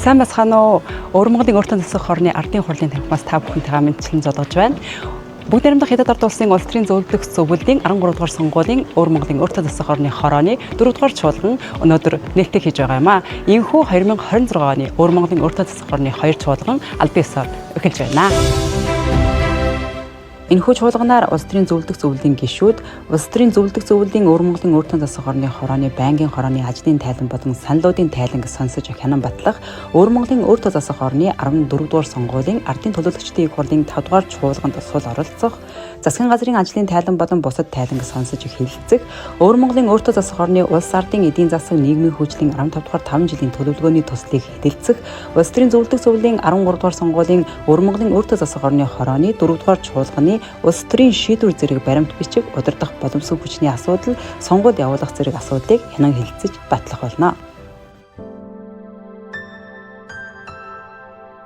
Сайн бацхан уу. Өвөр Монголын өртөө засах хорны ардын хурлын танхимаас та бүхэнтэйгээ мэдчилэн зодож байна. Бүгд найрамдах Хятад ард улсын улс төрийн зөвлөлт зөвлөлийн 13 дугаар сонгуулийн Өвөр Монголын өртөө засах хорны хорооны 4 дугаар чуулган өнөөдөр нээлттэй хийж байгаа юм а. Энэхүү 2026 оны Өвөр Монголын өртөө засах хорны 2 чуулган албан ёсоор эхэлж байна. Энэхүү чуулганаар улс төрийн зөвлөлт зөвлөлийн гишүүд, улс төрийн зөвлөлт зөвлөлийн Өвөр Монголын өртөө засах хорны хорооны байнгын хорооны ажлын тайлан болон саналуудын тайланг сонсож хянан батлах, Өвөр Монголын өртөө засах хорны 14 дугаар сонгуулийн ардын төлөөлөгчдийн их хурлын 5 дугаар чуулганд сул оролцох, засгийн газрын ажлын тайлан болон бусад тайланг сонсож хэлэлцэх, Өвөр Монголын өртөө засах хорны улс ардын эдийн засаг нийгмийн хөгжлийн 15 дугаар 5 жилийн төлөвлөгөөний төслийг хэлэлцэх, улс төрийн зөвлөлт зөвлөлийн 13 дугаар сонгуулийн Өвөр Монголын өртөө засах хорны хорооны 4 дугаар чуулганы улс төрийн шийдвэр зэрэг баримт бичиг удирдах боломжгүй хүчний асуудал, сонгуульд явуулах зэрэг асуудлыг хянан хэлэлцэж батлах болно.